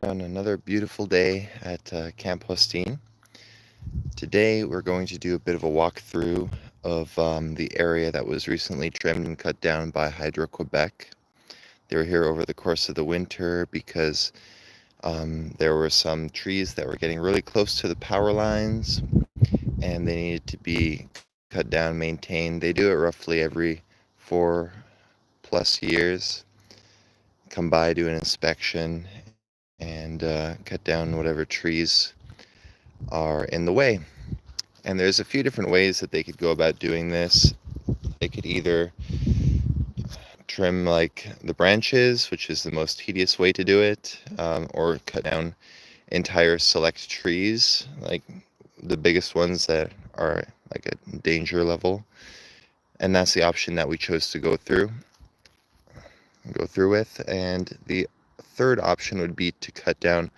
on another beautiful day at Camp Hostine. Today we're going to do a bit of a walkthrough of the area that was recently trimmed and cut down by Hydro Quebec. They were here over the course of the winter because there were some trees that were getting really close to the power lines and they needed to be cut down, maintained. They do it roughly every 4+ years. Come by, do an inspection, and cut down whatever trees are in the way. And there's a few different ways that they could go about doing this. They could either trim like the branches, which is the most tedious way to do it, or cut down entire select trees, like the biggest ones that are like a danger level. And that's the option that we chose to go through with. And the third option would be to cut down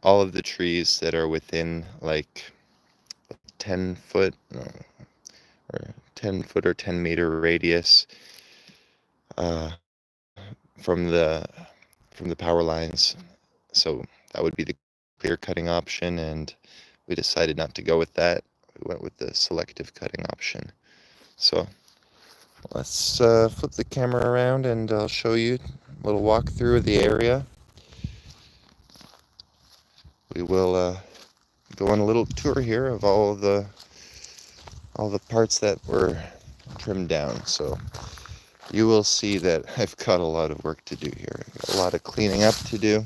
all of the trees that are within like 10 foot or 10 meter radius from the power lines. So that would be the clear cutting option, and we decided not to go with that. We went with the selective cutting option. So let's flip the camera around and I'll show you a little walkthrough of the area. We will go on a little tour here of all the parts that were trimmed down. So you will see that I've got a lot of work to do here. A lot of cleaning up to do,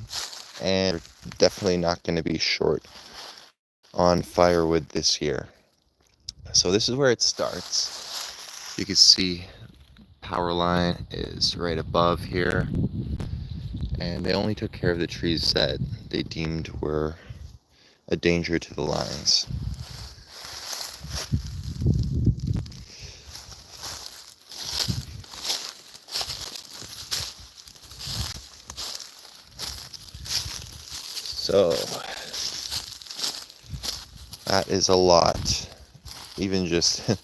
and we're definitely not going to be short on firewood this year. So this is where it starts. You can see power line is right above here, and they only took care of the trees that they deemed were a danger to the lines. So that is a lot, even just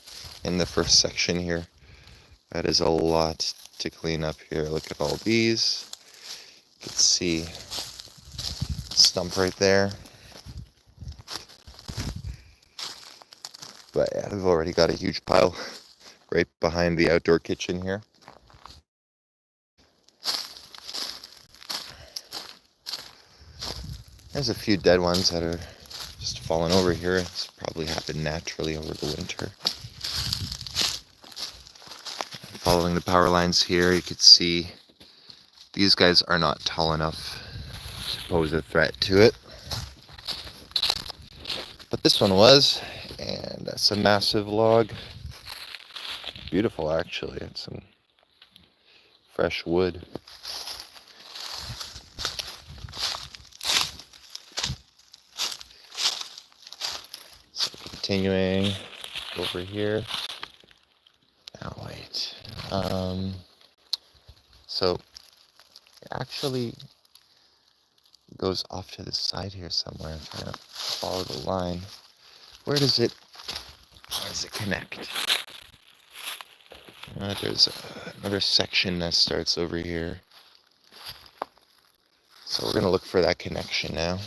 in the first section here. That is a lot to clean up here. Look at all these. You can see a stump right there. But yeah, we've already got a huge pile right behind the outdoor kitchen here. There's a few dead ones that are just fallen over here. It's probably happened naturally over the winter. Following the power lines here, you could see these guys are not tall enough to pose a threat to it. But this one was, and that's a massive log. Beautiful, actually. It's some fresh wood. So continuing over here. Now wait. So it actually goes off to the side here somewhere. I'm trying to follow the line. Where does it connect? There's another section that starts over here. So we're going to look for that connection now.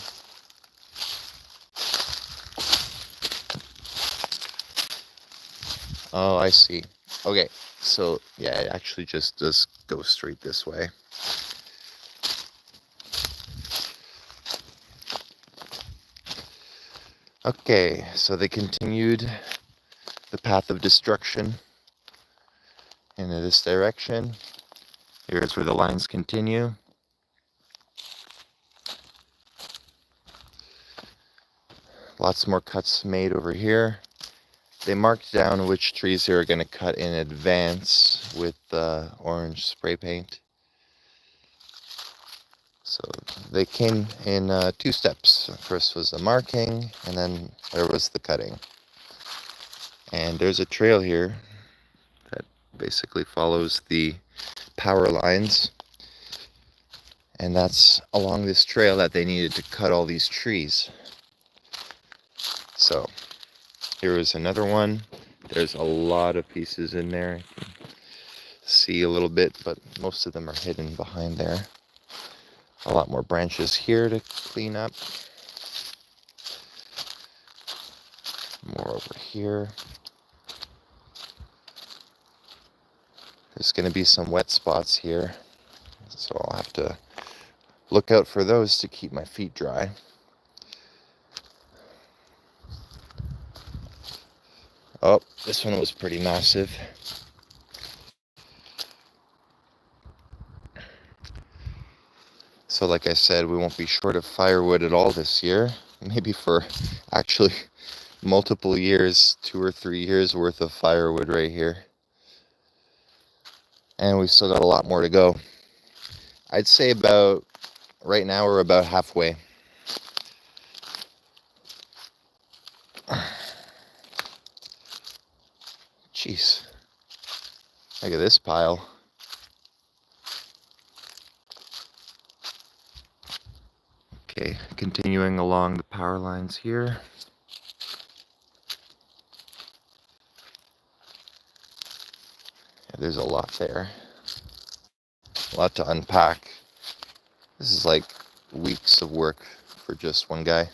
Oh, I see. Okay, so yeah, it actually just does go straight this way. Okay, so they continued the path of destruction into this direction. Here's where the lines continue. Lots more cuts made over here. They marked down which trees they were going to cut in advance with orange spray paint. So they came in 2 steps. First was the marking, and then there was the cutting. And there's a trail here that basically follows the power lines. And that's along this trail that they needed to cut all these trees. So here is another one. There's a lot of pieces in there. You can see a little bit, but most of them are hidden behind there. A lot more branches here to clean up. More over here. There's going to be some wet spots here, so I'll have to look out for those to keep my feet dry. Oh, this one was pretty massive. So like I said, we won't be short of firewood at all this year. Maybe for actually multiple years, 2 or 3 years worth of firewood right here. And we've still got a lot more to go. I'd say right now we're about halfway. Jeez. Look at this pile. Okay, continuing along the power lines here. There's a lot there. A lot to unpack. This is like weeks of work for just one guy.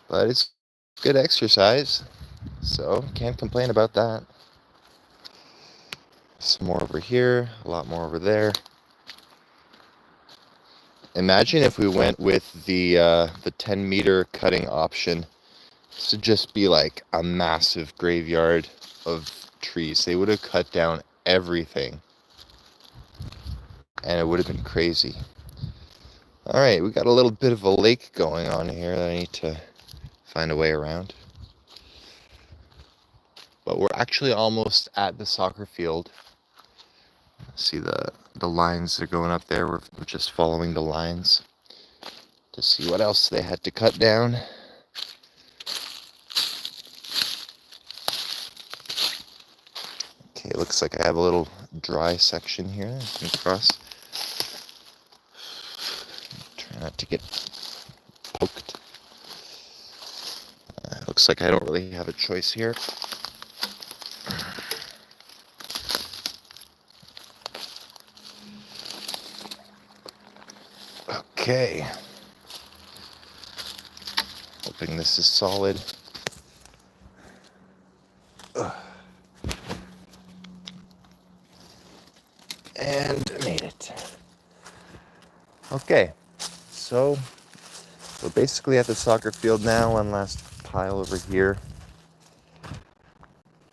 But it's good exercise, so can't complain about that. Some more over here, a lot more over there. Imagine if we went with the 10-meter cutting option. This would just be like a massive graveyard of trees. They would have cut down everything, and it would have been crazy. All right, we got a little bit of a lake going on here that I need to find a way around. But we're actually almost at the soccer field. See the lines that are going up there. We're just following the lines to see what else they had to cut down. Okay, it looks like I have a little dry section here I can cross. Try not to get poked. Looks like I don't really have a choice here. Okay. Hoping this is solid. And made it. Okay, so we're basically at the soccer field now. One last pile over here.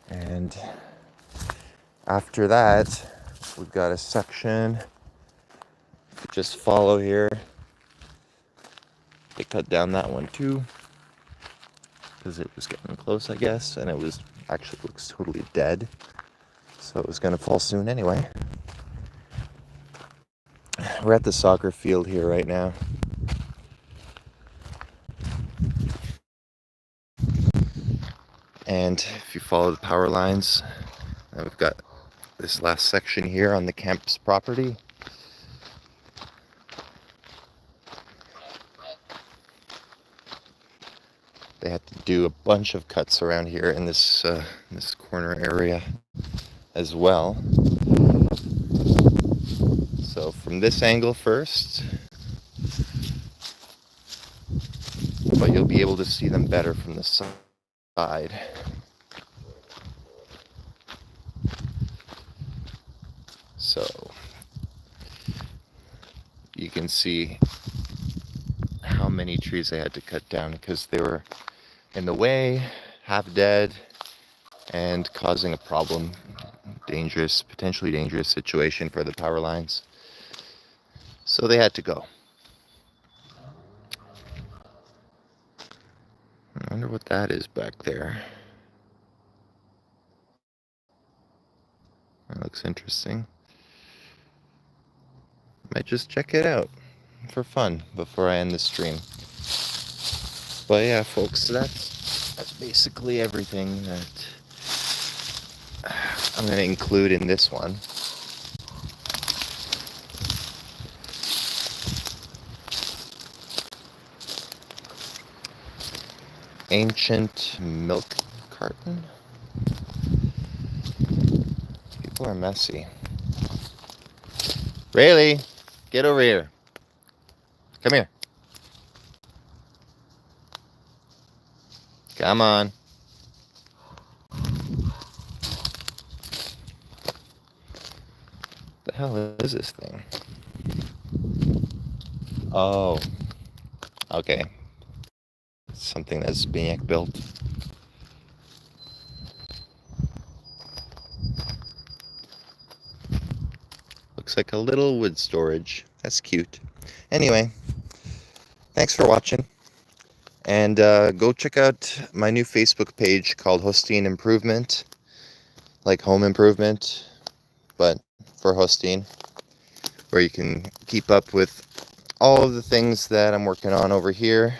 And after that, we've got a section. Just follow here. They cut down that one too, because it was getting close, I guess, and it was actually looks totally dead. So it was gonna fall soon anyway. We're at the soccer field here right now. And if you follow the power lines, we've got this last section here on the campus property. They had to do a bunch of cuts around here in this corner area as well. So from this angle first, but you'll be able to see them better from the side. So you can see how many trees they had to cut down because they were in the way, half dead, and causing a problem. Potentially dangerous situation for the power lines. So they had to go. I wonder what that is back there. That looks interesting. Might just check it out for fun before I end the stream. But yeah, folks, that's basically everything that I'm going to include in this one. Ancient milk carton? People are messy. Rayleigh, get over here. Come here. Come on. What the hell is this thing? Oh, okay. Something that's being built. Looks like a little wood storage. That's cute. Anyway, thanks for watching. And go check out my new Facebook page called Hostine Improvement. Like home improvement, but for Hostine, where you can keep up with all of the things that I'm working on over here.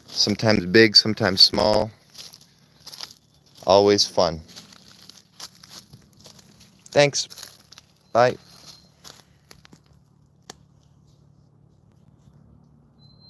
Sometimes big, sometimes small. Always fun. Thanks. Bye.